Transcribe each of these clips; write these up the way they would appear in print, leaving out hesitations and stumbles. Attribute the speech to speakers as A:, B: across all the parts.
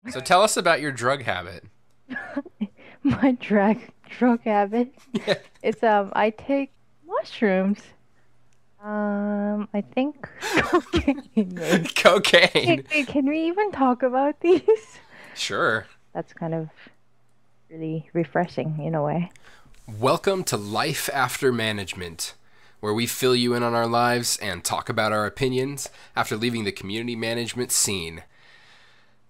A: So tell us about your drug habit.
B: My drug habit.
A: Yeah.
B: It's I take mushrooms. I think cocaine maybe.
A: Cocaine.
B: Wait, can we even talk about these?
A: Sure.
B: That's kind of really refreshing in a way.
A: Welcome to Life After Management, where we fill you in on our lives and talk about our opinions after leaving the community management scene.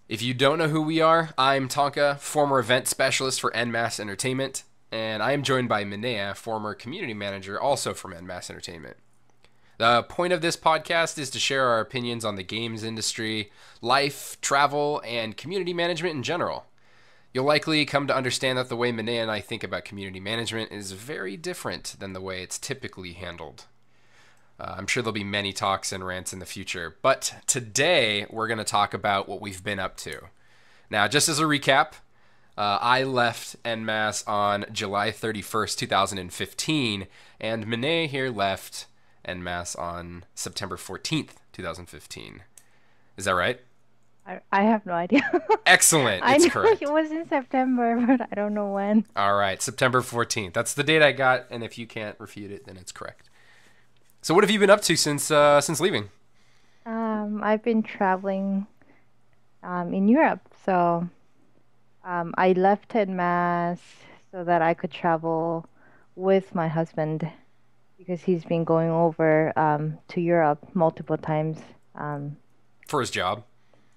A: If you don't know who we are, I'm Tonka, former event specialist for En Masse Entertainment, and I am joined by Minea, former community manager, also from En Masse Entertainment. The point of this podcast is to share our opinions on the games industry, life, travel, and community management in general. You'll likely come to understand that the way Minea and I think about community management is very different than the way it's typically handled. I'm sure there'll be many talks and rants in the future, but today we're going to talk about what we've been up to. Now, just as a recap, I left En Masse on July 31st, 2015, and Minea here left En Masse on September 14th, 2015. Is that right?
B: I have no idea.
A: Excellent.
B: I
A: It's
B: know it
A: correct.
B: was in September, but I don't know when.
A: All right, September 14th. That's the date I got, and if you can't refute it, then it's correct. So what have you been up to since leaving?
B: I've been traveling in Europe, so I left in Mass so that I could travel with my husband because he's been going over to Europe multiple times. Um,
A: For his job?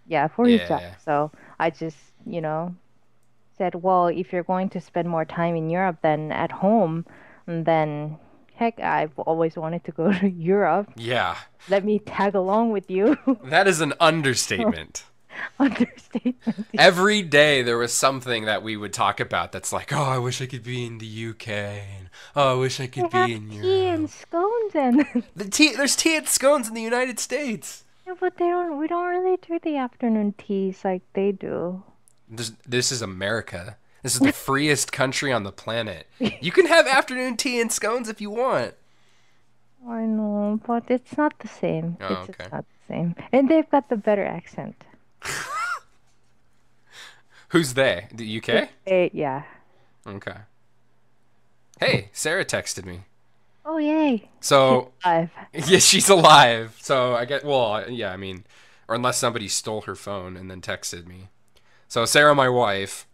B: yeah, for his job.
A: Yeah.
B: So I just, said, well, if you're going to spend more time in Europe than at home, then heck, I've always wanted to go to Europe.
A: Yeah.
B: Let me tag along with you.
A: That is an understatement.
B: Understatement.
A: Every day there was something that we would talk about that's like, oh, I wish I could be in the UK. And, oh, I wish I
B: They
A: could be
B: have
A: in
B: tea and
A: Europe.
B: scones and
A: There's tea and scones in the United States.
B: yeah, but we don't really do the afternoon teas like they do.
A: This is America. This is the freest country on the planet. You can have afternoon tea and scones if you want.
B: I know, but it's not the same.
A: Oh,
B: It's just
A: okay.
B: not the same. And they've got the better accent.
A: Who's they? The UK?
B: Yeah.
A: Okay. Hey, Sarah texted me.
B: Oh, yay. She's
A: So,
B: alive.
A: yeah, she's alive. So I get, well, yeah, I mean, or unless somebody stole her phone and then texted me. So Sarah, my wife,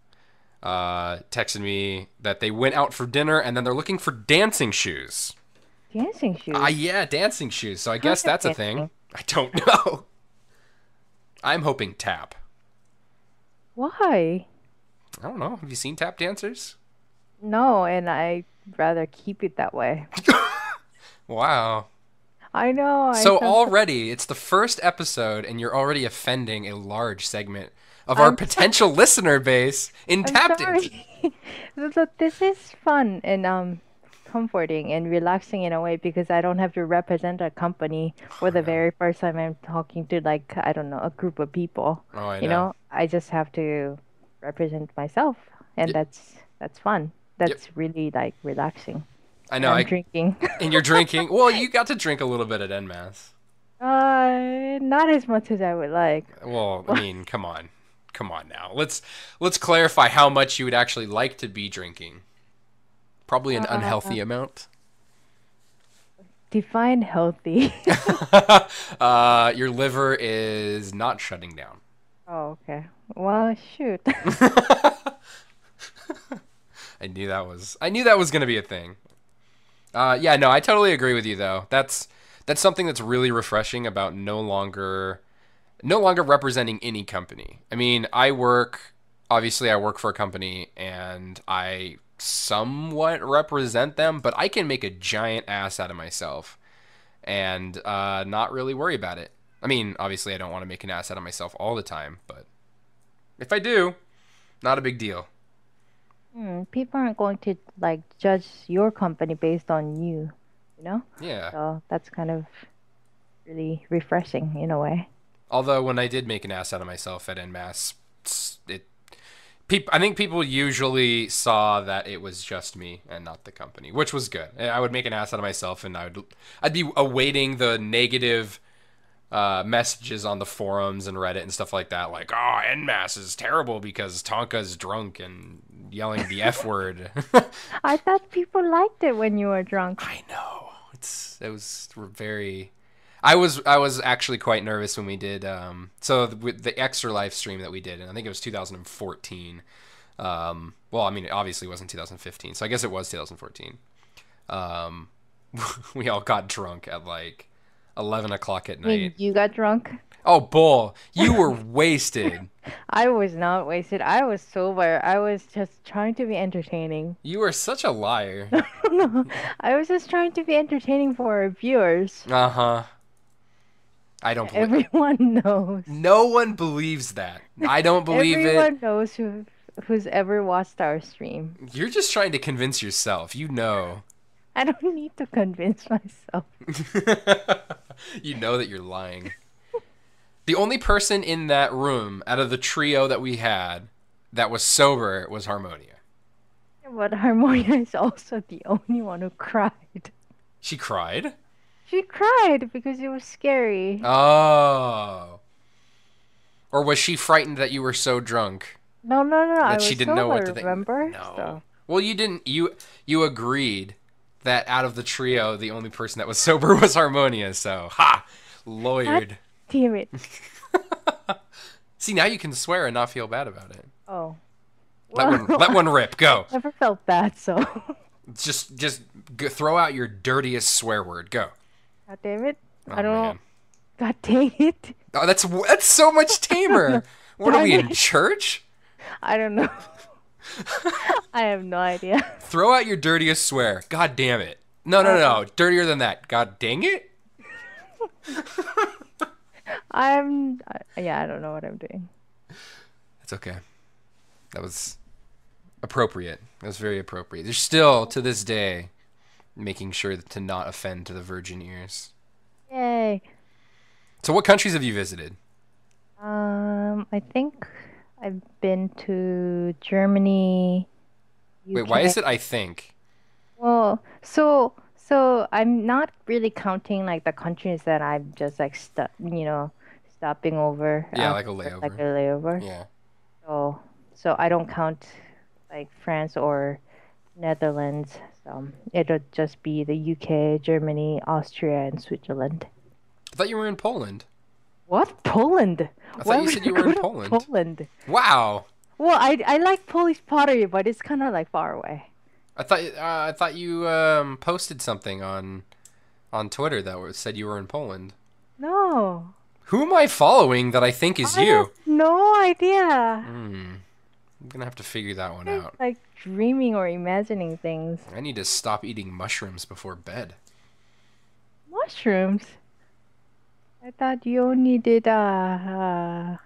A: texted me that they went out for dinner and then they're looking for dancing shoes.
B: Dancing shoes.
A: Yeah, dancing shoes. So I
B: What kind
A: guess
B: of
A: that's a thing.
B: dancing?
A: I don't know. I'm hoping tap.
B: Why?
A: I don't know. Have you seen tap dancers?
B: No, and I'd rather keep it that way.
A: Wow.
B: I know, I
A: So
B: sound so,
A: already, it's the first episode, and you're already offending a large segment of our
B: I'm so,
A: potential listener base in
B: I'm
A: tap dancing.
B: sorry. Look, this is fun and comforting and relaxing in a way because I don't have to represent a company for
A: I
B: the
A: know.
B: very first time I'm talking to like I don't know, a group of people.
A: Oh, I
B: You
A: know.
B: know, I just have to represent myself and
A: Yep.
B: that's fun.
A: Yep.
B: That's really like relaxing.
A: I
B: And
A: know.
B: I'm drinking.
A: And you're drinking. Well, you got to drink a little bit at NMAS.
B: Not as much as I would like.
A: Well, I mean, come on. Come on now. Let's clarify how much you would actually like to be drinking. Probably an
B: Uh,
A: unhealthy amount.
B: define healthy.
A: Your liver is not shutting down.
B: Oh, okay. Well, shoot.
A: I knew that was gonna be a thing. Yeah, no, I totally agree with you though. That's something that's really refreshing about no longer representing any company. I mean, obviously I work for a company and I somewhat represent them, but I can make a giant ass out of myself and not really worry about it. I mean, obviously I don't want to make an ass out of myself all the time, but if I do, not a big deal.
B: People aren't going to like judge your company based on you, you know?
A: Yeah.
B: So that's kind of really refreshing in a way.
A: Although when I did make an ass out of myself at NMass, it I think people usually saw that it was just me and not the company, which was good. I would make an ass out of myself, and I'd be awaiting the negative messages on the forums and Reddit and stuff like that, like, "Oh, En Masse is terrible because Tonka's drunk and yelling the F word."
B: I thought people liked it when you were drunk.
A: I know. It was very. I was actually quite nervous when we did. So with the extra live stream that we did, and I think it was 2014. Well, I mean, it obviously wasn't 2015, so I guess it was 2014. Um, we all got drunk at like 11 o'clock at
B: I mean,
A: night.
B: you got drunk?
A: Oh, bull! You were wasted.
B: I was not wasted. I was sober. I was just trying to be entertaining.
A: You were such a liar.
B: No, I was just trying to be entertaining for our viewers.
A: Uh-huh. I don't believe.
B: Everyone knows.
A: No one believes that. I don't believe it.
B: Everyone knows who's ever watched our stream.
A: You're just trying to convince yourself. You know.
B: I don't need to convince myself.
A: You know that you're lying. The only person in that room out of the trio that we had that was sober was Harmonia.
B: But Harmonia is also the only one who cried.
A: She cried?
B: She cried because it was scary.
A: Oh. Or was she frightened that you were so drunk
B: No, I
A: that
B: was
A: she didn't know what to
B: sober,
A: think?
B: remember?
A: No.
B: So.
A: Well, you didn't. You agreed that out of the trio, the only person that was sober was Harmonia. So, ha! Lawyered.
B: God damn it.
A: See, now you can swear and not feel bad about it.
B: Oh.
A: Let one rip. Go.
B: I never felt bad, so.
A: Just throw out your dirtiest swear word. Go.
B: God damn it.
A: Oh,
B: I don't know.
A: man.
B: God dang it.
A: Oh, that's so much tamer. What are we in church?
B: I don't know. I have no idea.
A: Throw out your dirtiest swear. God damn it. No. Dirtier than that. God dang it.
B: Yeah, I don't know what I'm doing.
A: It's okay. That was appropriate. That was very appropriate. They're still, to this day, making sure to not offend to the virgin ears.
B: Yay.
A: So what countries have you visited?
B: I think I've been to Germany, UK.
A: Wait, why is it I think?
B: Well, so I'm not really counting like the countries that I'm just like stopping over.
A: Yeah, like a
B: after,
A: layover.
B: Like a layover.
A: Yeah.
B: So I don't count like France or Netherlands. So it'll just be the UK, Germany, Austria, and Switzerland.
A: I thought you were in Poland.
B: What? Poland?
A: I thought you said you were in Poland.
B: Poland.
A: Wow.
B: Well, I like Polish pottery, but it's kind of like far away.
A: I thought you posted something on Twitter that said you were in Poland.
B: No.
A: Who am I following that I think is
B: I
A: you?
B: have no idea.
A: I'm gonna have to figure that one out.
B: Like dreaming or imagining things.
A: I need to stop eating mushrooms before bed.
B: Mushrooms? I thought you only did
A: Heroin.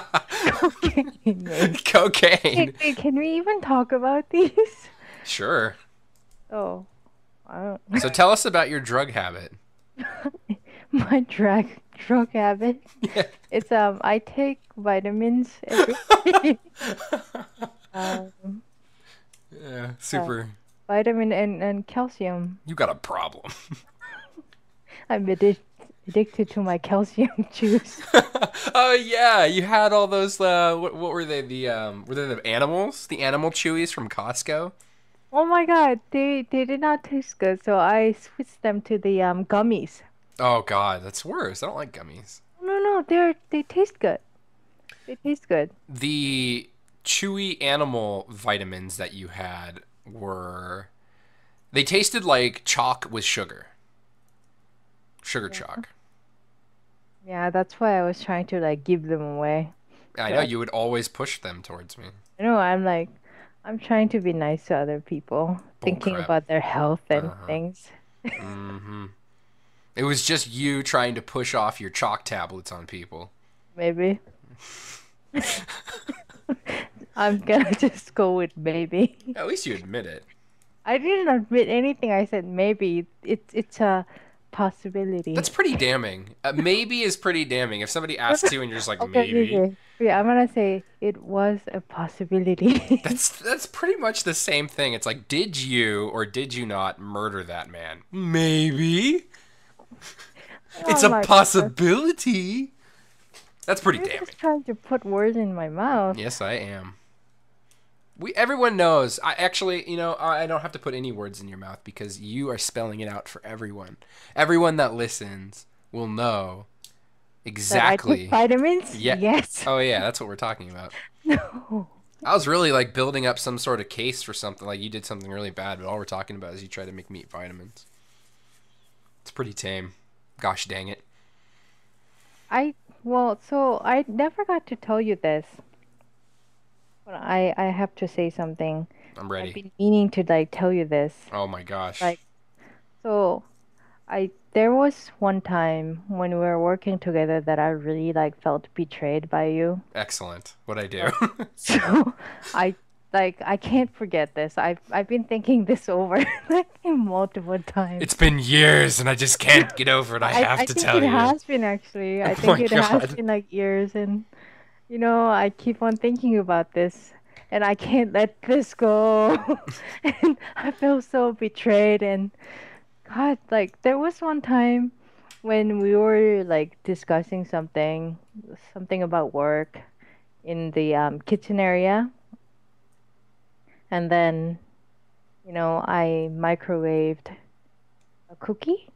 B: cocaine. Maybe.
A: Cocaine.
B: Hey, can we even talk about these?
A: Sure.
B: Oh, I don't.
A: So tell us about your drug habit.
B: My drug habit.
A: Yeah.
B: It's I take vitamins every day.
A: Yeah, super.
B: Vitamin and calcium.
A: You got a problem.
B: I'm addicted to my calcium juice.
A: Oh yeah, you had all those. What were they? Were they the animals? The animal chewies from Costco?
B: Oh my god, they did not taste good, so I switched them to the gummies.
A: Oh god, that's worse. I don't like gummies.
B: No, they taste good. They taste good.
A: The chewy animal vitamins that you had they tasted like chalk with sugar. Sugar chalk.
B: Yeah, that's why I was trying to like give them away.
A: I know you would always push them towards me.
B: You know, I'm trying to be nice to other people, thinking
A: crap.
B: about their health and things.
A: Mm-hmm. It was just you trying to push off your chalk tablets on people.
B: Maybe. I'm gonna just go with maybe.
A: At least you admit it.
B: I didn't admit anything. I said maybe. It's a possibility.
A: That's pretty damning. Maybe is pretty damning. If somebody asks you and you're just like,
B: Okay,
A: maybe.
B: okay. Yeah, I'm gonna say it was a possibility.
A: That's pretty much the same thing. It's like, did you or did you not murder that man? Maybe. It's
B: Oh
A: a
B: my God.
A: possibility. That's pretty
B: You're
A: damning.
B: just trying to put words in my mouth.
A: Yes, I am. Everyone knows. I actually, I don't have to put any words in your mouth because you are spelling it out for everyone. Everyone that listens will know
B: That I take
A: exactly.
B: vitamins?
A: Yeah.
B: Yes.
A: Oh yeah, that's what we're talking about.
B: No.
A: I was really like building up some sort of case for something, like you did something really bad, but all we're talking about is you try to make me eat vitamins. It's pretty tame. Gosh dang it.
B: So I never got to tell you this, but I have to say something.
A: I'm
B: I've
A: ready.
B: been meaning to like tell you this.
A: Oh my gosh.
B: Like, so there was one time when we were working together that I really like felt betrayed by you.
A: Excellent. What'd I do?
B: So, so I I can't forget this. I've been thinking this over like multiple times.
A: It's been years and I just can't get over it. I have
B: I
A: to
B: think
A: tell
B: it
A: you.
B: has been actually. I
A: Oh
B: think
A: my
B: it has
A: god.
B: been like years, and I keep on thinking about this, and I can't let this go. And I feel so betrayed. And God, like there was one time when we were like discussing something about work in the kitchen area, and then I microwaved a cookie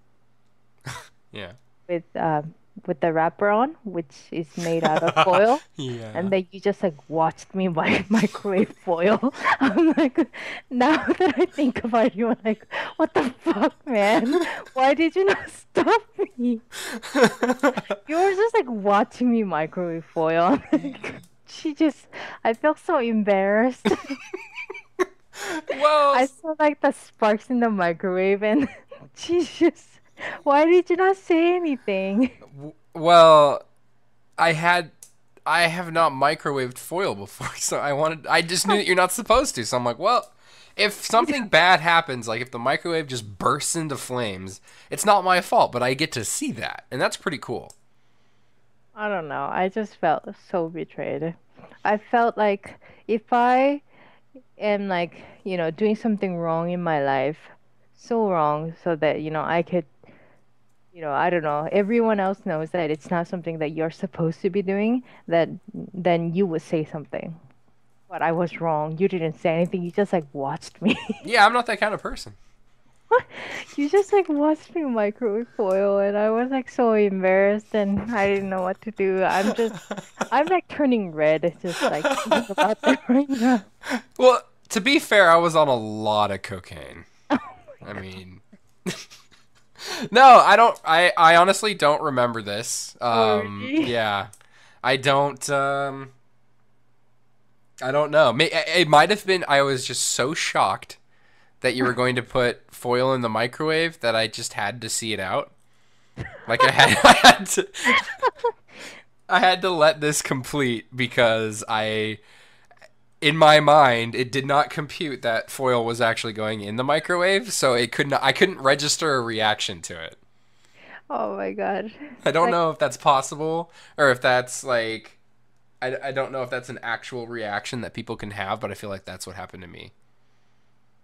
A: Yeah.
B: with with the wrapper on, which is made out of foil.
A: Yeah.
B: And then you just like watched me microwave foil. I'm like, now that I think about you, I'm like, what the fuck, man? Why did you not stop me? You were just like watching me microwave foil. I'm like, I felt so embarrassed.
A: Well,
B: I saw like the sparks in the microwave, and she just, why did you not say anything?
A: well, I had I have not microwaved foil before, so I just knew that you're not supposed to. So I'm like, well, if something bad happens, like if the microwave just bursts into flames, it's not my fault, but I get to see that, and that's pretty cool.
B: I don't know. I just felt so betrayed. I felt like if I am like, doing something wrong in my life, so wrong, so that, I could, I don't know, everyone else knows that it's not something that you're supposed to be doing, that then you would say something. But I was wrong. You didn't say anything. You just like watched me.
A: Yeah, I'm not that kind of person.
B: You just like watched me microwave foil, and I was like so embarrassed, and I didn't know what to do. I'm like turning red just like thinking about that right now.
A: Well, to be fair, I was on a lot of cocaine.
B: Oh
A: I
B: my
A: mean, no, I don't. I honestly don't remember this.
B: God. Oh, really?
A: Yeah, I don't. I don't know. It might have been. I was just so shocked that you were going to put foil in the microwave that I just had to see it out. Like I had to let this complete because in my mind, it did not compute that foil was actually going in the microwave, so I couldn't register a reaction to it.
B: Oh my God.
A: I don't
B: Like,
A: know if that's possible or if that's like I don't know if that's an actual reaction that people can have, but I feel like that's what happened to me.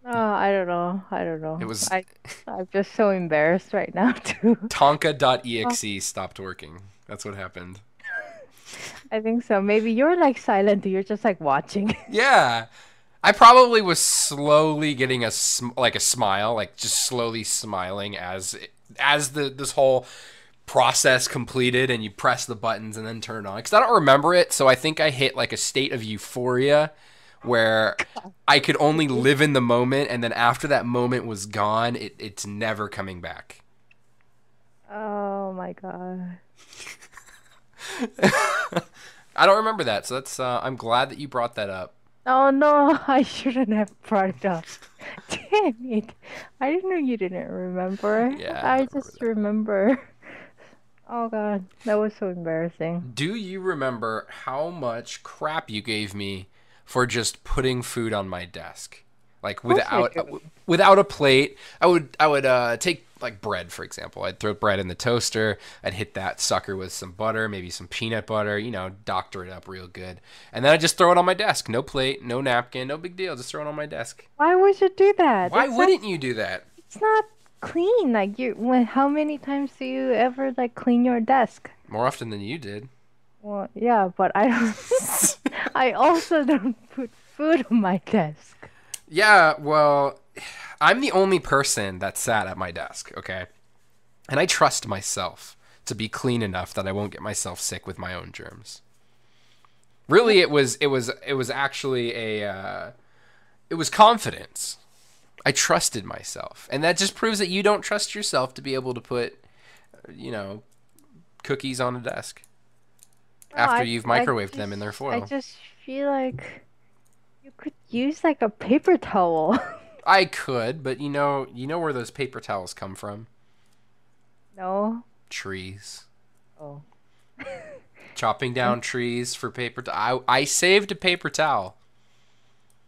B: oh, I don't know. I don't
A: It
B: know.
A: was
B: I'm just so embarrassed right now too. Oh,
A: Tonka.exe stopped working. That's what happened.
B: I think so. Maybe you're like silent. You're just like watching.
A: Yeah. I probably was slowly getting like a smile, like just slowly smiling as this whole process completed and you press the buttons and then turn on. Because I don't remember it, so I think I hit like a state of euphoria where I could only live in the moment, and then after that moment was gone, it's never coming back.
B: Oh my God.
A: I don't remember that, so that's I'm glad that you brought that up.
B: Oh no, I shouldn't have brought it up. Damn it. I didn't know you didn't remember.
A: Yeah, I
B: I
A: don't remember
B: just
A: that.
B: remember. Oh God, that was so embarrassing.
A: Do you remember how much crap you gave me for just putting food on my desk? Like
B: Of course I do.
A: without a plate, I would take like bread for example. I'd throw bread in the toaster. I'd hit that sucker with some butter, maybe some peanut butter. Doctor it up real good, and then I just throw it on my desk. No plate, no napkin, no big deal. Just throw it on my desk.
B: Why would you do that?
A: Why wouldn't you do that?
B: It's not clean. Like how many times do you ever like clean your desk?
A: More often than you did.
B: Well, yeah, but I don't. I also don't put food on my desk.
A: Yeah, well, I'm the only person that sat at my desk, okay? And I trust myself to be clean enough that I won't get myself sick with my own germs. Really, it was actually it was confidence. I trusted myself, and that just proves that you don't trust yourself to be able to put, you know, cookies on a desk
B: No,
A: after you've microwaved them in their
B: I
A: foil.
B: just feel like you could use like a paper towel.
A: I could, but you know where those paper towels come from?
B: No.
A: Trees.
B: Oh.
A: Chopping down trees for paper I saved a paper towel.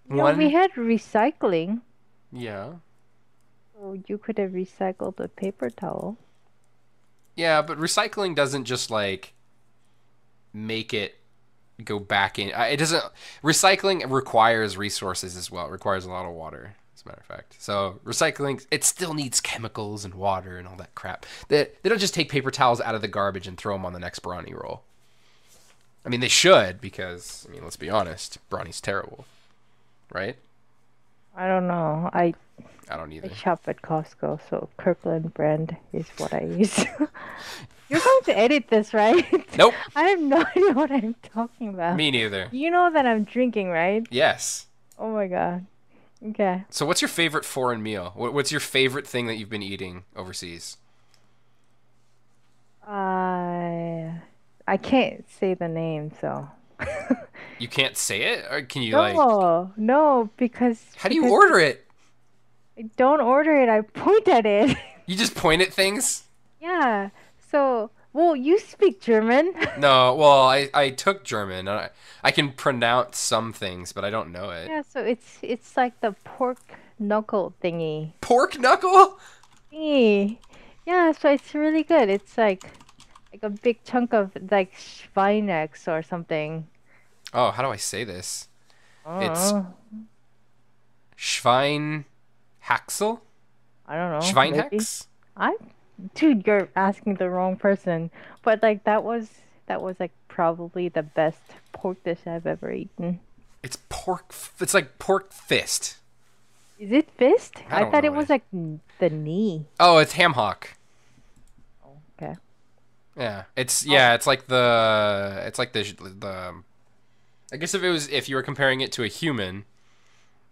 B: We
A: One,
B: had recycling,
A: yeah.
B: so you could have recycled a paper towel.
A: Yeah, but recycling doesn't just like make it go back in. It doesn't. Recycling requires resources as well. It requires a lot of water, as a matter of fact. So recycling, it still needs chemicals and water and all that crap. They don't just take paper towels out of the garbage and throw them on the next brownie roll. I mean, they should because, I mean, let's be honest, brownie's terrible, right?
B: I don't know.
A: I don't
B: I
A: either.
B: shop at Costco, so Kirkland brand is what I use. You're going to edit this, right?
A: Nope,
B: I have no idea what I'm talking about.
A: me neither.
B: You know that I'm drinking, right?
A: Yes.
B: Oh my god. Okay.
A: So, what's your favorite foreign meal? What's your favorite thing that you've been eating overseas?
B: I can't say the name, so.
A: You can't say it, or can you like?
B: No, no,
A: How do you order it?
B: I don't order it. I point at it.
A: You just point at things?
B: Yeah. So, well, you speak German.
A: No. Well, I took German. And I can pronounce some things, but I don't know it.
B: Yeah, so it's like the pork knuckle
A: Pork knuckle?
B: thingy. Yeah, so it's really good. It's like a big chunk of like Schweinex or something.
A: Oh, how do I say this? It's
B: Oh,
A: Schweinhaxel?
B: I don't know. Maybe.
A: Schweinhex?
B: I, dude, you're asking the wrong person. But like that was like probably the best pork dish I've ever eaten.
A: It's pork. It's like pork fist.
B: Is it fist?
A: I
B: I
A: don't
B: thought
A: know
B: it was
A: it.
B: like the knee.
A: Oh, it's ham hock.
B: Oh, okay.
A: Yeah, it's
B: Oh,
A: yeah, it's like the. I guess if you were comparing it to a human,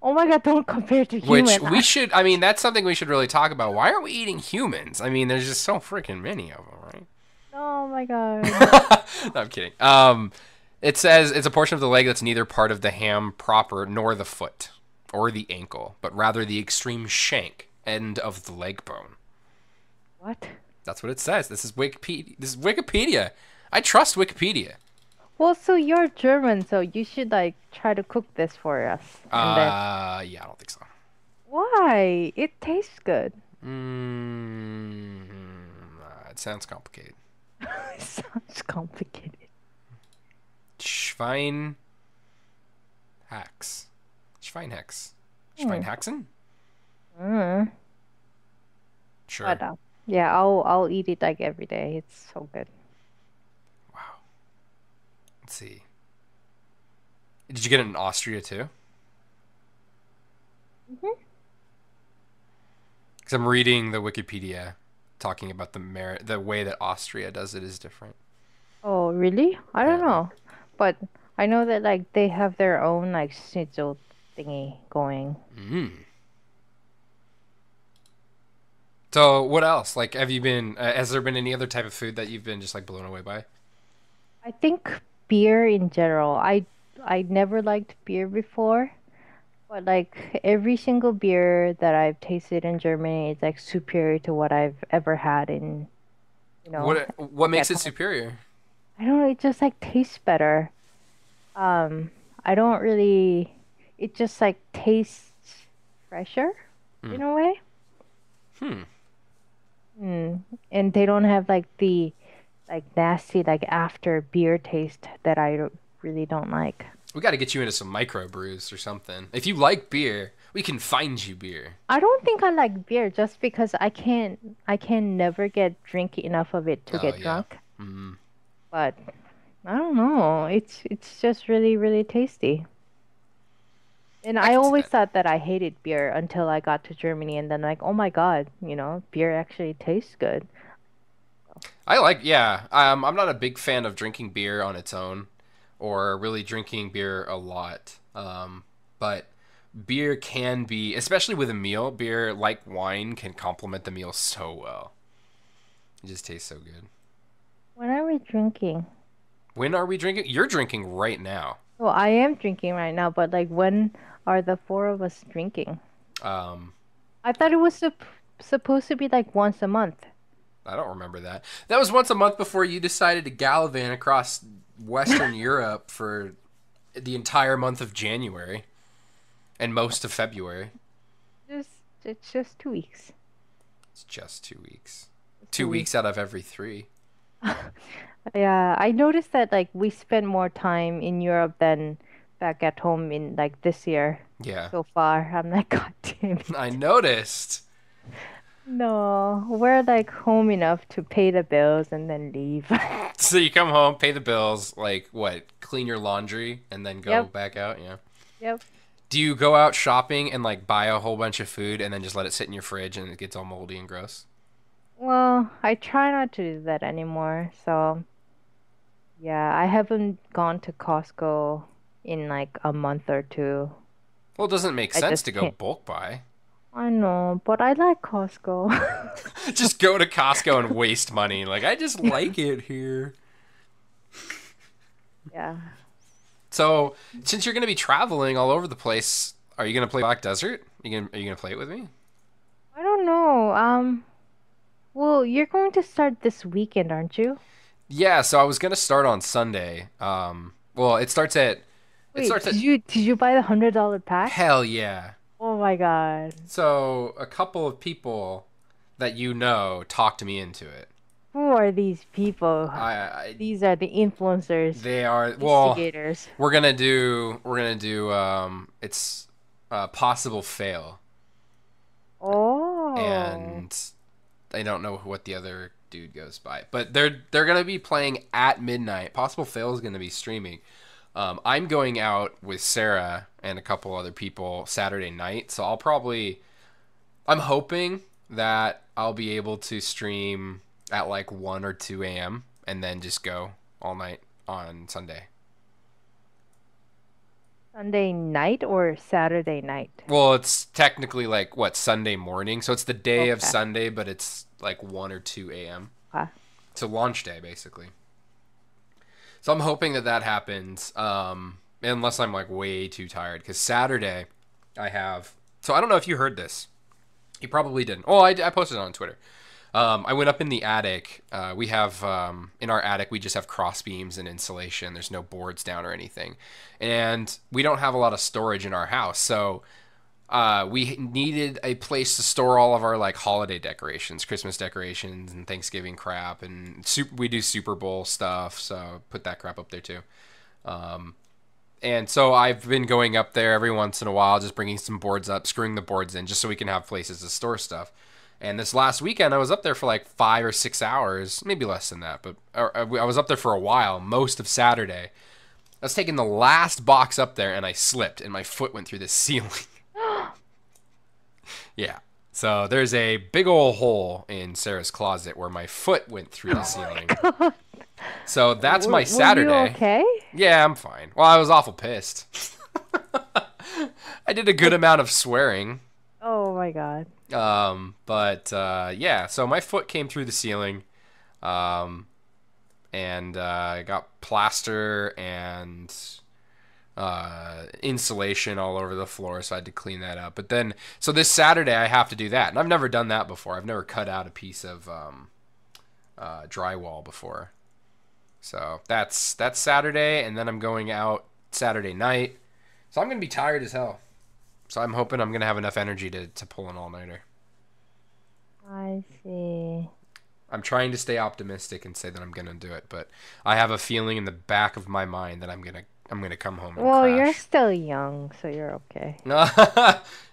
B: oh my God! Don't compare to
A: which
B: human.
A: we should. I mean, that's something we should really talk about. Why aren't we eating humans? I mean, there's just so freaking many of them, right?
B: Oh my God.
A: No, I'm kidding. It says it's a portion of the leg that's neither part of the ham proper nor the foot or the ankle, but rather the extreme shank end of the leg bone.
B: What?
A: That's what it says. This is Wikipedia. This is Wikipedia. I trust Wikipedia.
B: Well, so you're German, so you should like try to cook this for us, and then
A: Yeah, I don't think so.
B: why? It tastes good.
A: Mm, it sounds complicated.
B: It sounds complicated.
A: Schweinhax. Schweinhex. Schweinhaxen?
B: Mm.
A: Sure.
B: But yeah, I'll eat it like every day. It's so good.
A: Wow. Let's see. Did you get it in Austria too?
B: Hmm.
A: Because I'm reading the Wikipedia talking about the way that Austria does it is different.
B: Oh, really? I don't
A: Apparently.
B: know, but I know that like they have their own like schnitzel thingy going.
A: Mm. So what else? Like, have you been? Has there been any other type of food that you've been just like blown away by?
B: I think beer in general. I never liked beer before, but like every single beer that I've tasted in Germany is like superior to what I've ever had in, you know,
A: What
B: like
A: makes
B: at
A: it
B: home.
A: superior?
B: I don't know, it just like tastes better. I don't really, it just like tastes fresher
A: Hmm.
B: in a way.
A: Hmm.
B: Mm. And they don't have like the like nasty like after beer taste that really don't like.
A: We got to get you into some microbrews or something. If you like beer, We can find you beer.
B: I don't think I like beer just because I can never get drink enough of it to
A: Oh
B: get
A: yeah.
B: drunk.
A: Mm.
B: But I don't know. It's just really, really tasty. And
A: I
B: I
A: can see
B: always
A: that.
B: thought that I hated beer until I got to Germany and then like, oh my God, beer actually tastes good.
A: I like, yeah. I'm not a big fan of drinking beer on its own, or really drinking beer a lot. But beer can be, especially with a meal, beer like wine can complement the meal so well. It just tastes so good.
B: What are we drinking?
A: When are we drinking? You're drinking right now.
B: Well, I am drinking right now, but like when are the four of us drinking?
A: Um,
B: I thought it was supposed to be like once a month.
A: I don't remember that. That was once a month before you decided to gallivant across Western Europe for the entire month of January and most of February.
B: Just it's just 2 weeks.
A: It's just 2 weeks.
B: Just
A: Two
B: 2 weeks.
A: weeks out of every three.
B: Yeah, I noticed that like we spend more time in Europe than back at home in like this year
A: Yeah,
B: so far. I'm like, God damn
A: I
B: it.
A: noticed.
B: No, we're like home enough to pay the bills and then leave.
A: So you come home, pay the bills, like what, clean your laundry, and then go
B: Yep,
A: back out? Yeah.
B: yep.
A: Do you go out shopping and like buy a whole bunch of food and then just let it sit in your fridge and it gets all moldy and gross?
B: Well, I try not to do that anymore. So, yeah, I haven't gone to Costco in like a month or two.
A: Well, it doesn't make
B: I
A: sense
B: just
A: to go
B: can't.
A: bulk buy.
B: I know, but I like Costco.
A: Just go to Costco and waste money. Like, I just like it here.
B: Yeah.
A: So, since you're going to be traveling all over the place, are you going to play Black Desert? Are you going to play it with me?
B: I don't know. Well, you're going to start this weekend, aren't you?
A: Yeah, so I was going to start on Sunday. Well, it
B: Wait,
A: starts
B: did
A: at
B: you buy the $100 pack?
A: hell yeah.
B: Oh my God.
A: So, a couple of people that you know talked me into it.
B: Who are these people?
A: I
B: These are the influencers,
A: They are, well,
B: instigators.
A: we're gonna do it's a possible fail,
B: Oh.
A: and I don't know what the other dude goes by, but they're gonna be playing at midnight. Possible fail is gonna be streaming. I'm going out with Sarah and a couple other people Saturday night, so I'm hoping that I'll be able to stream at like 1 or 2 a.m. and then just go all night on Sunday.
B: Sunday night or Saturday night?
A: Well, it's technically like what, Sunday morning, so it's the day of
B: Okay.
A: Sunday, but it's like 1 or 2 a.m.
B: Okay.
A: So launch day basically. So I'm hoping that that happens, unless I'm like way too tired. Because Saturday, I have. So I don't know if you heard this. You probably didn't. Oh, I posted it on Twitter. I went up in the attic. We have in our attic we just have cross beams and insulation. There's no boards down or anything, and we don't have a lot of storage in our house. So we needed a place to store all of our like holiday decorations, Christmas decorations, and Thanksgiving crap, and we do Super Bowl stuff. So put that crap up there too. And so I've been going up there every once in a while, just bringing some boards up, screwing the boards in, just so we can have places to store stuff. And this last weekend, I was up there for like 5 or 6 hours, maybe less than that, but I was up there for a while, most of Saturday. I was taking the last box up there, and I slipped, and my foot went through the ceiling. Yeah. So there's a big old hole in Sarah's closet where my foot went through the ceiling.
B: God.
A: So that's my
B: Were you
A: Saturday.
B: okay?
A: Yeah, I'm fine. Well, I was awful pissed. I did a good
B: Like,
A: amount of swearing.
B: oh my God.
A: But yeah, so my foot came through the ceiling, um, and I got plaster and insulation all over the floor, so I had to clean that up. But then, so this Saturday I have to do that, and I've never done that before. I've never cut out a piece of drywall before. So that's Saturday, and then I'm going out Saturday night. So I'm gonna be tired as hell. So I'm hoping I'm gonna have enough energy to pull an all-nighter.
B: I see.
A: I'm trying to stay optimistic and say that I'm gonna do it, but I have a feeling in the back of my mind that I'm gonna I'm gonna come home and
B: Well, you're
A: crash.
B: still young, so you're okay.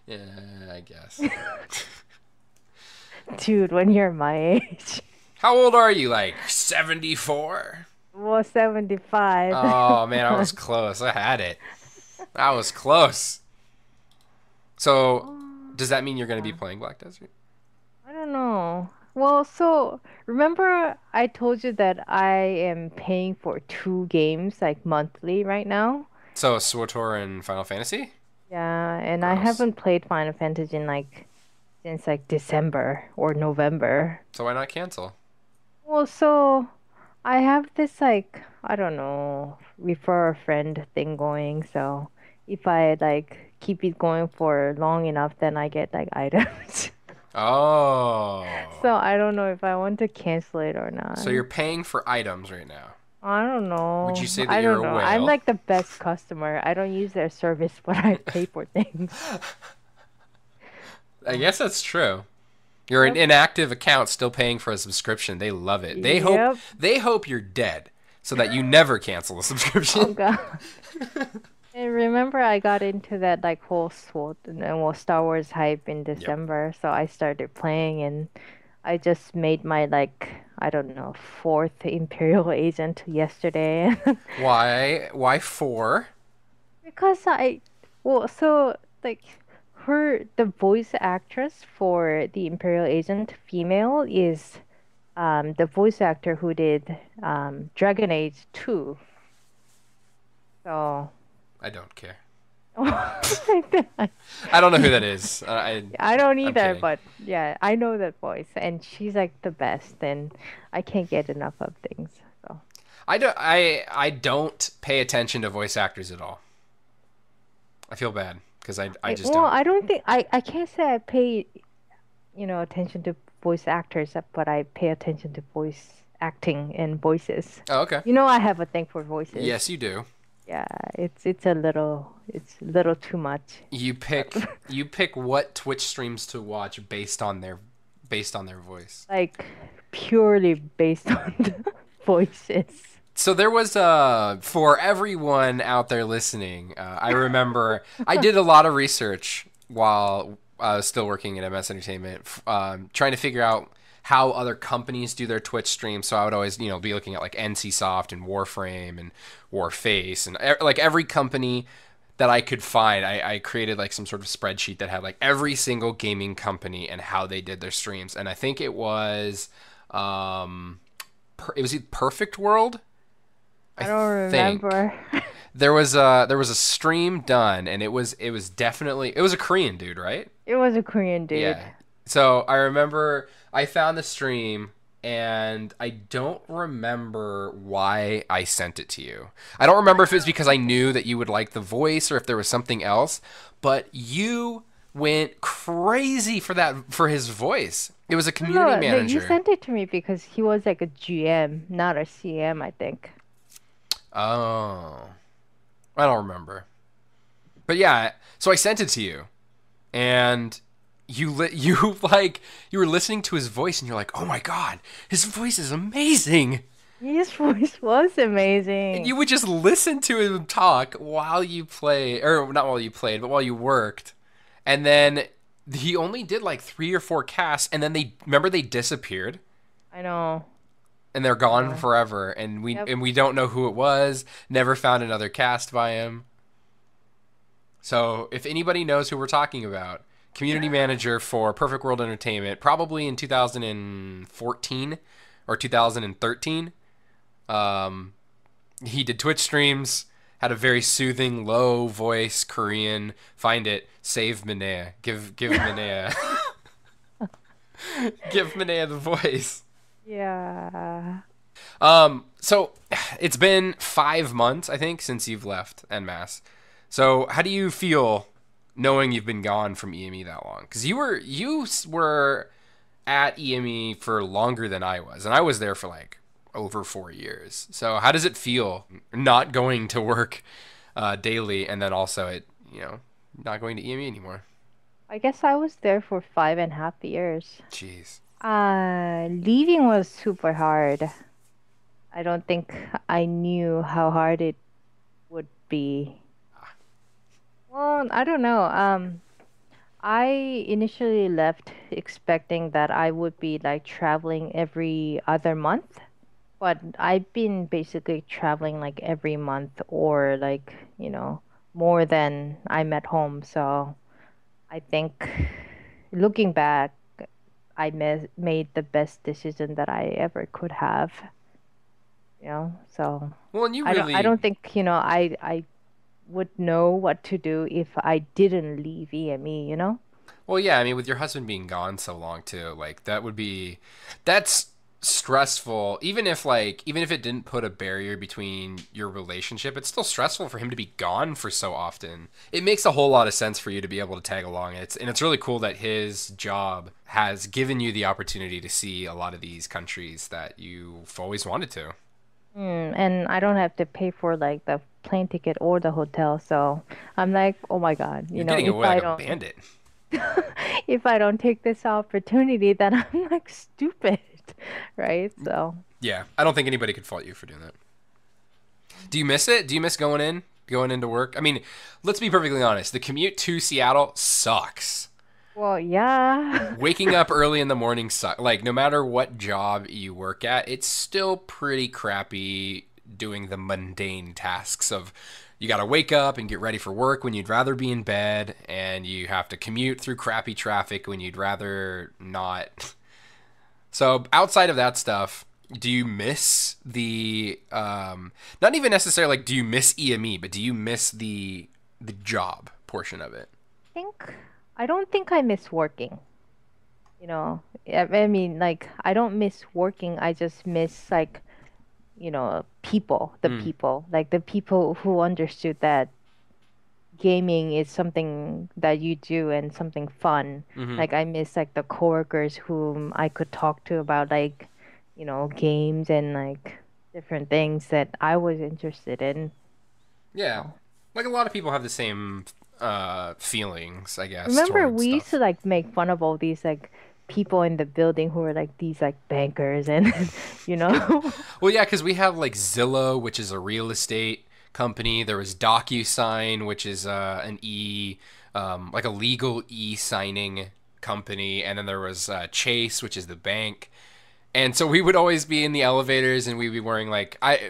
A: Yeah, I guess.
B: Dude, when you're my age.
A: How old are you? Like 74?
B: Well, 75.
A: Oh man, I was close. I had it. I was close. So,
B: Oh,
A: does that mean you're gonna be
B: yeah.
A: playing Black Desert?
B: I don't know. Well, so remember I told you that I am paying for two games like monthly right now?
A: So, SWTOR and Final Fantasy?
B: Yeah, and I
A: Gross.
B: haven't played Final Fantasy in like since like December or November.
A: So why not cancel?
B: Well, so I have this like I don't know, refer a friend thing going, so if I like keep it going for long enough then I get like items.
A: Oh.
B: So I don't know if I want to cancel it or
A: So
B: not.
A: you're paying for items right now.
B: I don't
A: Would you
B: know.
A: say that
B: I
A: you're
B: don't
A: a
B: know. I'm
A: whale?
B: like the best customer. I don't use their service, but I pay for things.
A: I
B: Oh,
A: guess that's true. You're an
B: yep.
A: inactive account still paying for a subscription. They love it.
B: Yep.
A: They hope you're dead so that you never cancel the
B: Oh
A: subscription.
B: God. And remember I got into that like whole SWOT and well Star Wars hype in
A: Yep.
B: December, so I started playing and I just made my like I don't know, fourth Imperial agent yesterday.
A: Why 4?
B: Because well, so like the voice actress for the Imperial Agent female is the voice actor who did Dragon Age 2. So
A: I don't care.
B: I
A: I don't know who that is.
B: don't
A: I'm
B: either,
A: kidding.
B: but yeah, I know that voice, and she's like the best, and I can't get enough of things. So
A: I don't pay attention to voice actors at all. I feel bad because I just
B: well,
A: don't.
B: I don't think I can't say I pay attention to voice actors, but I pay attention to voice acting and voices.
A: Oh, okay.
B: I have a thing for voices.
A: Yes, you do.
B: Yeah, it's a little too much.
A: You pick what Twitch streams to watch based on their voice.
B: Like purely based on the voices.
A: So there was for everyone out there listening, I remember I did a lot of research while I was still working at MS Entertainment, trying to figure out how other companies do their Twitch streams. So I would always, be looking at like NCSoft and Warframe and Warface and like every company that I could find. I created like some sort of spreadsheet that had like every single gaming company and how they did their streams. And I think um, it was Perfect World. I
B: I don't
A: think
B: remember.
A: there was a stream done, and it was definitely it was a Korean dude, right?
B: It was a Korean dude.
A: Yeah. So I remember I found the stream, and I don't remember why I sent it to you. I don't remember if it was because I knew that you would like the voice or if there was something else, but you went crazy for his voice. It was a community
B: No, you
A: manager.
B: sent it to me because he was like a GM, not a CM, I think.
A: Oh, I don't remember. But yeah, so I sent it to you, and you like you were listening to his voice, and you're like, "Oh my god, his voice is amazing!"
B: His voice was
A: And
B: amazing.
A: you would just listen to him talk while you play, or not while you played, but while you worked, and then he only did like 3 or 4 casts, and then they disappeared,
B: I know.
A: and they're
B: I
A: gone
B: know.
A: forever, and we
B: Yep.
A: and we don't know who it was. Never found another cast by him. So if anybody knows who we're talking about, community manager for Perfect World Entertainment, probably in 2014 or 2013. Um, he did Twitch streams, had a very soothing, low voice, Korean. Find it, save Minea, give Minea, give Minea the voice.
B: Yeah.
A: So it's been 5 months, I think, since you've left En Masse. So how do you feel knowing you've been gone from EME that long? Because you were at EME for longer than I was, and I was there for like over 4 years. So how does it feel not going to work daily, and then also not going to EME anymore?
B: I guess I was there for 5.5 years.
A: Jeez.
B: Leaving was super hard. I don't think I knew how hard it would be. Well, I don't know. I initially left expecting that I would be like traveling every other month, but I've been basically traveling like every month or like, more than I'm at home. So I think looking back, I made the best decision that I ever could have, So
A: Well, and you
B: I
A: really
B: don't think, I would know what to do if I didn't leave EME.
A: Well, yeah, I mean, with your husband being gone so long too, like that's stressful. Even if it didn't put a barrier between your relationship, it's still stressful for him to be gone for so often. It makes a whole lot of sense for you to be able to tag along. And it's really cool that his job has given you the opportunity to see a lot of these countries that you've always wanted to.
B: And I don't have to pay for like the plane ticket or the hotel. So I'm like, oh my God,
A: You're getting
B: if
A: away like
B: I
A: a
B: don't
A: bandit.
B: if I don't take this opportunity, then I'm like stupid, right? So
A: Yeah, I don't think anybody could fault you for doing that. Do you miss it? Do you miss going into work? I mean, let's be perfectly honest. The commute to Seattle sucks.
B: well, yeah.
A: Waking up early in the morning sucks. Like, no matter what job you work at, it's still pretty crappy doing the mundane tasks of you got to wake up and get ready for work when you'd rather be in bed, and you have to commute through crappy traffic when you'd rather not. So, outside of that stuff, do you miss not even necessarily like do you miss EME, but do you miss the job portion of it?
B: think I don't think I miss working. I mean, like I don't miss working. I just miss like,
A: Mm.
B: like the people who understood that gaming is something that you do and something fun.
A: Mm-hmm.
B: Like I miss like the coworkers whom I could talk to about like, games and like different things that I was interested in.
A: Yeah.
B: So,
A: Like a lot of people have the same feelings, I guess,
B: remember
A: towards
B: we used to
A: stuff.
B: like make fun of all these like people in the building who were like these like bankers and you know.
A: Well, yeah, because we have like Zillow, which is a real estate company. There was DocuSign, which is like a legal e-signing company, and then there was Chase, which is the bank. And so we would always be in the elevators, and we'd be wearing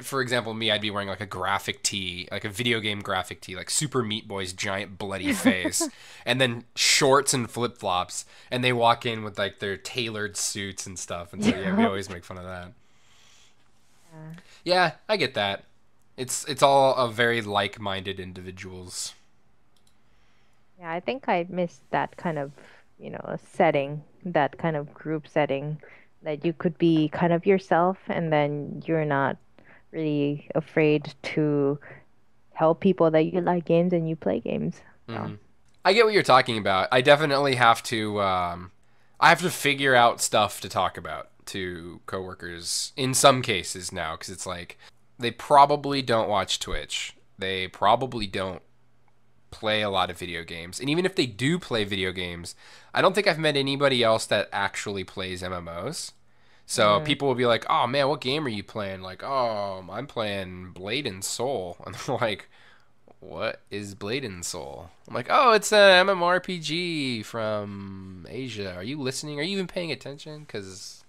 A: for example, me, I'd be wearing like a graphic tee, like a video game graphic tee, like Super Meat Boy's giant bloody face, and then shorts and flip flops. And they walk in with like their tailored suits and stuff. And so yeah, we
B: Yeah.
A: always make fun of that. Yeah, I get that. It's all a very like-minded individuals.
B: Yeah, I think I missed that kind of, setting, that kind of group setting that you could be kind of yourself and then you're not really afraid to tell people that you like games and you play games. So,
A: Hmm. I get what you're talking about. I definitely have to. I have to figure out stuff to talk about to coworkers in some cases now because it's like they probably don't watch Twitch. They probably don't play a lot of video games. And even if they do play video games, I don't think I've met anybody else that actually plays MMOs. So
B: mm.
A: people will be like, "Oh man, what game are you playing?" Like, "Oh, I'm playing Blade and Soul." And they're like, "What is Blade and Soul?" I'm like, "Oh, it's an MMORPG from Asia. Are you listening? Are you even paying attention? Because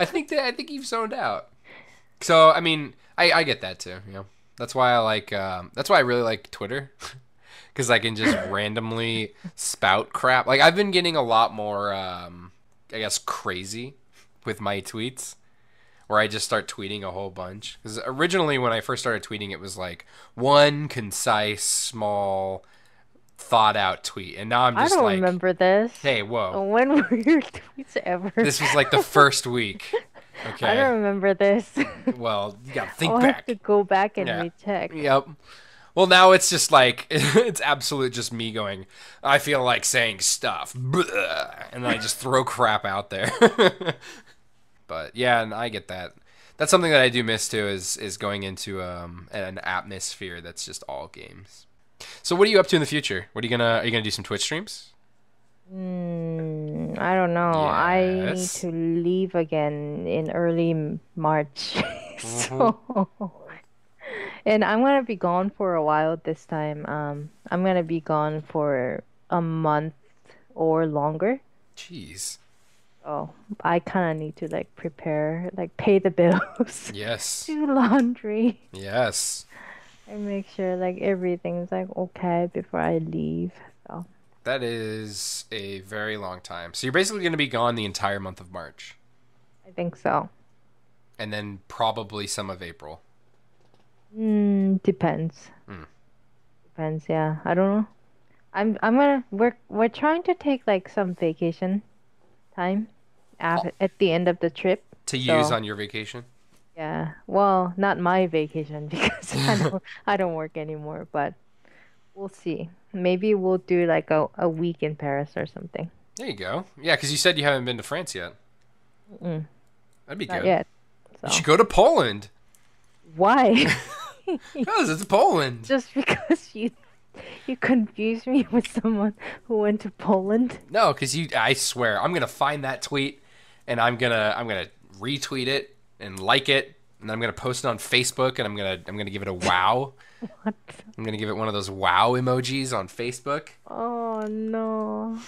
A: I think you've zoned out." So I mean, I get that too. That's why that's why I really like Twitter because I can just randomly spout crap. Like I've been getting a lot more, I guess, crazy with my tweets, where I just start tweeting a whole bunch. Because originally, when I first started tweeting, it was like one concise, small, thought out tweet, and now I'm
B: I
A: just
B: don't
A: like,
B: remember this.
A: hey, whoa,
B: When were your tweets ever?
A: this was like the first week.
B: I
A: Okay,
B: don't remember this.
A: well, you gotta think
B: I'll have to
A: back.
B: go back and
A: Yeah.
B: recheck.
A: Yep. Well, now it's just like it's absolute just me going. I feel like saying stuff, and then I just throw crap out there. But yeah, and I get that. That's something that I do miss too is going into an atmosphere that's just all games. So what are you up to in the future? What are you gonna do some Twitch streams?
B: I don't know. I need
A: Yes.
B: to leave again in early March.
A: Hmm.
B: So And I'm gonna be gone for a while this time. I'm gonna be gone for a month or longer.
A: Jeez.
B: Oh, I kind of need to like prepare, like pay the bills,
A: Yes.
B: do laundry,
A: Yes.
B: and make sure like everything's like okay before I leave. So
A: That is a very long time. So you're basically going to be gone the entire month of March,
B: I think so.
A: and then probably some of April.
B: Depends.
A: Hmm.
B: Depends, yeah. I don't know. I'm gonna we're trying to take like some vacation time
A: Oh,
B: at the end of the trip.
A: to use
B: So
A: on your vacation?
B: yeah. Well, not my vacation because I don't work anymore, but we'll see. Maybe we'll do like a week in Paris or something.
A: There you go. Yeah, because you said you haven't been to France yet.
B: Mm,
A: That'd be
B: not
A: good.
B: yet.
A: You should
B: So
A: go to Poland.
B: why?
A: Because it's Poland.
B: Just because you confuse me with someone who went to Poland?
A: No, because I swear, I'm gonna find that tweet, and I'm gonna retweet it and like it, and I'm gonna post it on Facebook, and I'm gonna give it a wow.
B: What?
A: I'm gonna give it one of those wow emojis on Facebook.
B: Oh no.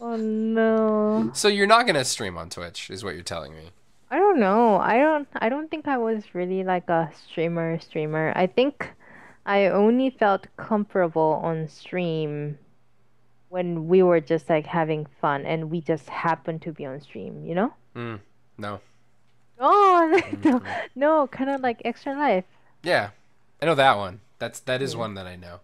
B: Oh no.
A: So you're not gonna stream on Twitch, is what you're telling me.
B: I don't know. I don't think I was really like a streamer. I think I only felt comfortable on stream when we were just like having fun and we just happened to be on stream, you know?
A: Hmm. No.
B: Oh, no,
A: Mm-mm.
B: no, kind of like Extra Life.
A: Yeah, I know that one. That is
B: Hmm.
A: one that I know.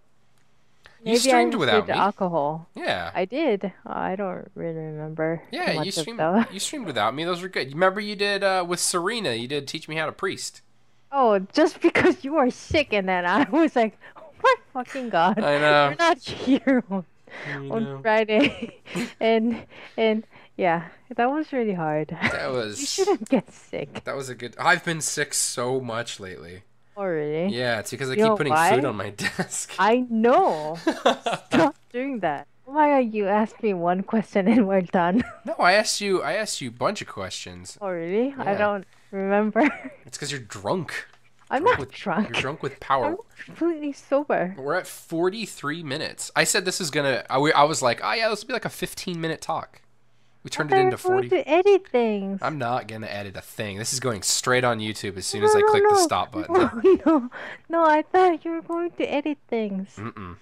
A: You
B: Maybe I
A: streamed
B: just
A: without
B: did
A: me.
B: alcohol.
A: Yeah.
B: I did. I don't really remember too
A: Yeah, you
B: much of
A: streamed
B: those.
A: you streamed without me. Those were good. You remember you did with Serena, you did Teach Me How to Priest.
B: Oh, just because you were sick and then I was like, oh my fucking God,
A: I
B: you're
A: know.
B: not here
A: I
B: on
A: know.
B: Friday. And yeah, that was really hard.
A: That
B: You
A: was
B: shouldn't get sick.
A: that was a good. I've been sick so much lately.
B: Oh, really?
A: Yeah, it's because I
B: You
A: keep
B: know
A: putting food
B: why?
A: on my desk.
B: I know. Stop doing that. Oh my God, you asked me one question and we're done.
A: No, I asked you a bunch of questions.
B: Oh, really? I
A: Yeah.
B: don't remember.
A: It's because you're drunk.
B: I'm
A: Drunk
B: not
A: with You're
B: drunk.
A: drunk with
B: I'm
A: power.
B: completely sober.
A: We're at 43 minutes. I said this is gonna. I was like, oh yeah, this will be like a 15-minute talk. We
B: I
A: turned it
B: thought you were
A: into
B: going
A: 40.
B: to edit things.
A: I'm not gonna edit a thing. This is going straight on YouTube as soon
B: No,
A: as I
B: no,
A: click the
B: no.
A: stop button.
B: No, no. No, I thought you were going to edit things.
A: Mm-mm.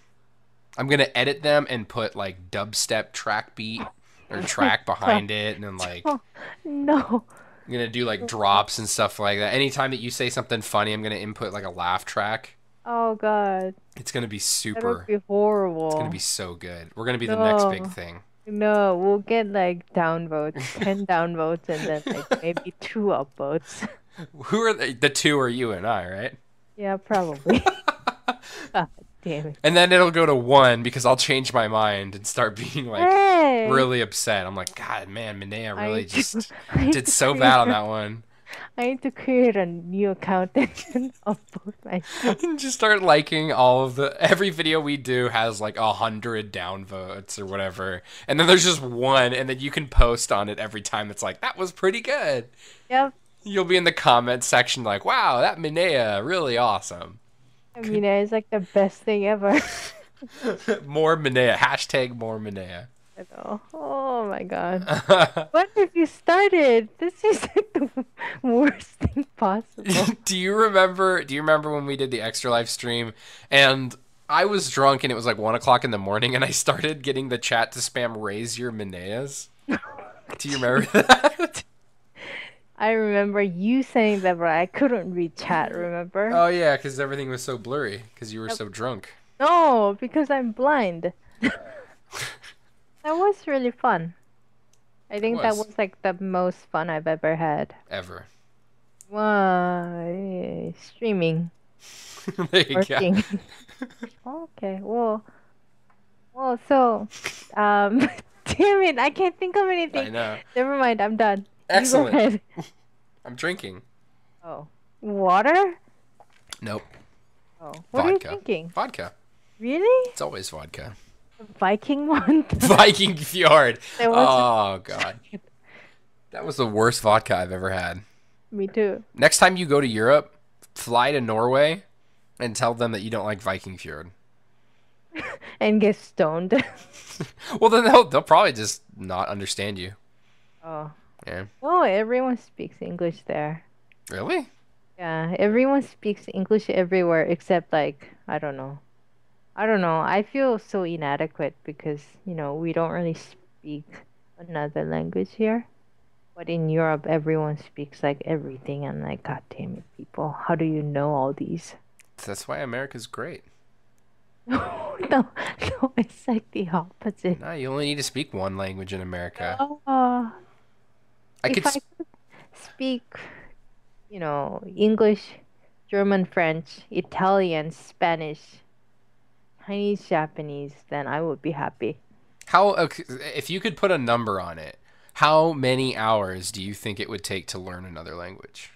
A: I'm gonna edit them and put like dubstep track beat or track behind it, and then like
B: Oh, no.
A: I'm gonna do like drops and stuff like that. Anytime that you say something funny, I'm gonna input like a laugh track.
B: Oh, God.
A: It's gonna be
B: That would
A: super.
B: be
A: It's gonna be
B: horrible.
A: so good. We're gonna be the next big
B: No.
A: thing.
B: No, we'll get like downvotes, 10 downvotes, and then like maybe 2 upvotes.
A: Who are the two? Are you and I, right?
B: Yeah, probably. God damn it.
A: And then it'll go to one because I'll change my mind and start being like
B: Hey!
A: really upset. I'm like, God, man, Minea
B: I
A: really
B: need to,
A: just
B: I need
A: did
B: to
A: so
B: create
A: bad on
B: a,
A: that one.
B: I need to create a new account and upvote myself.
A: And just start liking all of every video we do has like 100 downvotes or whatever. And then there's just one, and then you can post on it every time it's like, that was pretty good.
B: Yep.
A: You'll be in the comment section like, wow, that Minea, really awesome.
B: I mean, it's like the best thing ever.
A: More Minea. Hashtag more Minea.
B: I know. Oh my God. What have you started? This is like the worst thing possible.
A: Do you remember when we did the Extra Life stream and I was drunk and it was like 1 o'clock in the morning and I started getting the chat to spam raise your Mineas? Do you remember that?
B: I remember you saying that, but I couldn't read chat, remember?
A: Oh yeah, because everything was so blurry because you were
B: Yep.
A: so drunk.
B: No, because I'm blind. That was really fun. I think that
A: was.
B: was like the most fun I've ever had.
A: Ever.
B: Why? Streaming,
A: There you go.
B: working. Okay, so, damn it, I can't think of
A: I
B: anything.
A: know.
B: Never mind, I'm done. You go
A: Excellent.
B: ahead.
A: I'm drinking.
B: Oh, water?
A: Nope.
B: Oh, what are you
A: Vodka.
B: thinking?
A: Vodka.
B: Really?
A: It's always vodka.
B: The Viking one?
A: Viking Fjord.
B: There was
A: Oh god. That was the worst vodka I've ever had.
B: me too.
A: Next time you go to Europe, fly to Norway and tell them that you don't like Viking Fjord.
B: And get stoned.
A: Well, then they'll probably just not understand you.
B: Oh.
A: Yeah.
B: No, everyone speaks English there.
A: Really?
B: Yeah, everyone speaks English everywhere except like, I don't know. I don't know. I feel so inadequate because, we don't really speak another language here. But in Europe, everyone speaks like everything. And like, God damn it, people. How do you know all these?
A: That's why America's great.
B: No, no, it's like the opposite.
A: No, you only need to speak one language in America.
B: Oh,
A: I could.
B: if I could speak, English, German, French, Italian, Spanish, Chinese, Japanese, then I would be happy.
A: Okay, if you could put a number on it, how many hours do you think it would take to learn another language?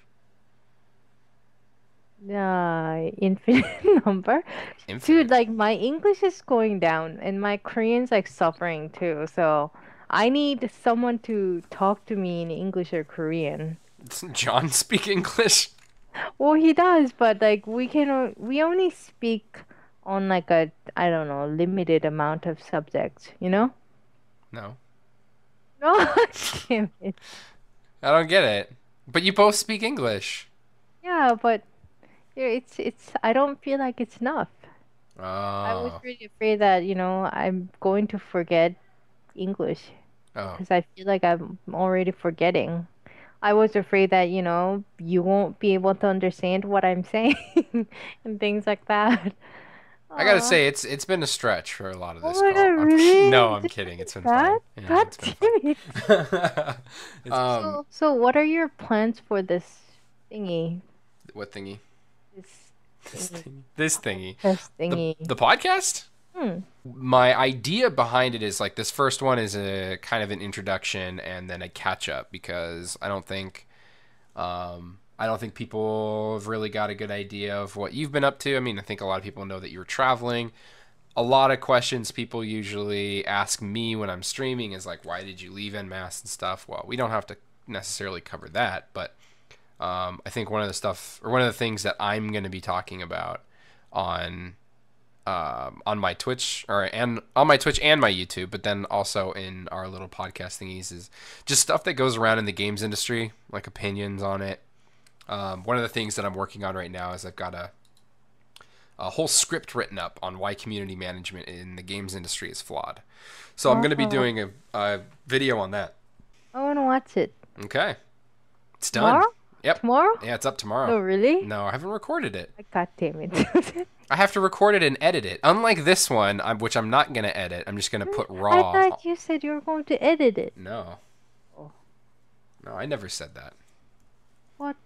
B: Infinite number. Dude,
A: Infinite.
B: like my English is going down and my Korean's like suffering too. So I need someone to talk to me in English or Korean.
A: Doesn't John speak English?
B: Well, he does, but like we only speak on like a, I don't know, limited amount of subjects, you know?
A: No.
B: No, damn it.
A: I don't get it. But you both speak English.
B: Yeah, but it's I don't feel like it's enough. I was
A: Oh.
B: really afraid that, I'm going to forget English
A: Oh.
B: because I feel like I'm already forgetting. I was afraid that, you won't be able to understand what I'm saying and things like that.
A: I gotta
B: Aw.
A: say, it's been a stretch for a lot of
B: Oh
A: this
B: my God,
A: call.
B: really?
A: No, I'm
B: Is
A: kidding.
B: it
A: It's been
B: bad?
A: fine. Yeah,
B: God
A: it's been
B: damn it.
A: fine.
B: So what are your plans for this thingy?
A: What thingy?
B: This
A: This
B: thingy.
A: thingy. This thingy.
B: This
A: The
B: thingy.
A: the podcast?
B: Hmm.
A: My idea behind it is like this first one is a kind of an introduction and then a catch up because I don't think people have really got a good idea of what you've been up to. I mean, I think a lot of people know that you're traveling. A lot of questions people usually ask me when I'm streaming is like, why did you leave En Masse and stuff? Well, we don't have to necessarily cover that, but I think one of the things that I'm going to be talking about on on my Twitch and on my Twitch and my YouTube, but then also in our little podcast thingies is just stuff that goes around in the games industry, like opinions on it. One of the things that I'm working on right now is I've got a whole script written up on why community management in the games industry is flawed. So I'm going to be
B: Oh,
A: doing a video on that.
B: I want to watch it.
A: Okay. It's done.
B: Tomorrow?
A: Yep.
B: Tomorrow?
A: Yeah, it's up tomorrow.
B: No, really?
A: No, I haven't recorded it.
B: God damn it.
A: I have to record it and edit it. Unlike this one, which I'm not going to edit. I'm just going to put
B: I
A: raw.
B: thought you said you were going to edit it.
A: No.
B: Oh,
A: No, I never said that.
B: what?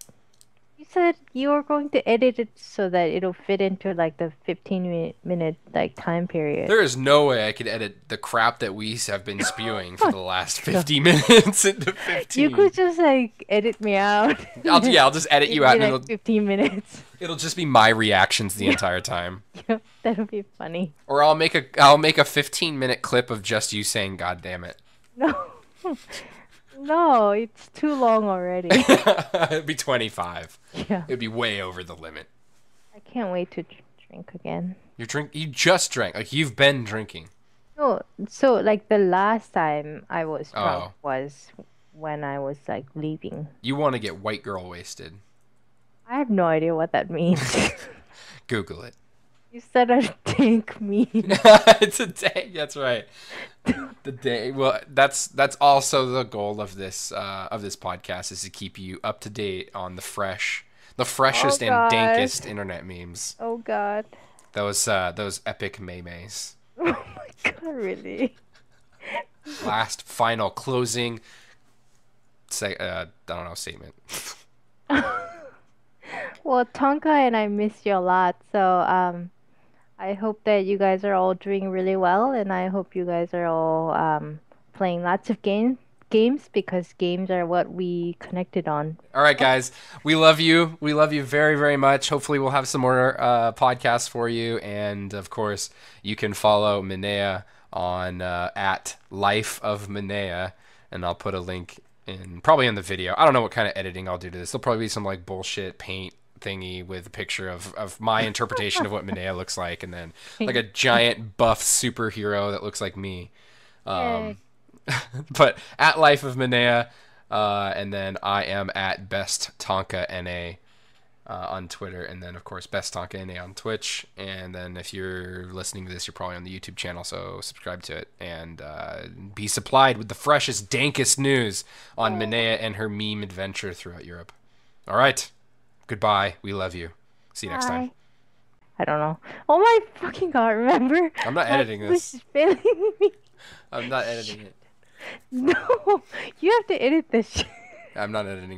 B: You said you were going to edit it so that it'll fit into like the 15-minute like time period.
A: There is no way I could edit the crap that we have been spewing for the last
B: No.
A: 50 minutes into 15.
B: You could just like edit me out.
A: I'll just edit you
B: It'd
A: out
B: be
A: and
B: like 15 minutes.
A: it'll just be my reactions the entire time.
B: Yeah, that'll be funny.
A: Or I'll make a 15-minute clip of just you saying God damn it.
B: No. No, it's too long already.
A: It'd be 25.
B: Yeah.
A: It'd be way over the limit.
B: I can't wait to drink again.
A: You just drank. Like you've been drinking.
B: No, so like the last time I was drunk
A: Oh.
B: was when I was like leaving.
A: You want to get white girl wasted.
B: I have no idea what that means.
A: Google it.
B: You said a dank meme.
A: It's a day. That's right. The day. Well, that's also the goal of this podcast is to keep you up to date on the freshest and
B: God.
A: dankest internet memes.
B: Oh God.
A: Those epic memes.
B: Oh my God, really?
A: Last final closing. Say I don't know statement.
B: Well, Tonka and I miss you a lot. So I hope that you guys are all doing really well, and I hope you guys are all playing lots of games because games are what we connected on.
A: All right, guys. We love you. We love you very, very much. Hopefully, we'll have some more podcasts for you. And, of course, you can follow Minea on at Life of Minea. And I'll put a link probably in the video. I don't know what kind of editing I'll do to this. There'll probably be some, like, bullshit paint thingy with a picture of my interpretation of what Minea looks like, and then like a giant buff superhero that looks like me.
B: Yay.
A: But at Life of Minea, and then I am at Best Tonka NA on Twitter, and then of course Best Tonka NA on Twitch. And then if you're listening to this, you're probably on the YouTube channel, so subscribe to it and be supplied with the freshest, dankest news on Minea and her meme adventure throughout Europe. All right, goodbye. We love you. See you next time.
B: Bye. I don't know. Oh my fucking god! Remember?
A: I'm not
B: My
A: editing
B: English
A: this.
B: is failing me.
A: I'm not editing it.
B: No, you have to edit this shit.
A: I'm not editing it.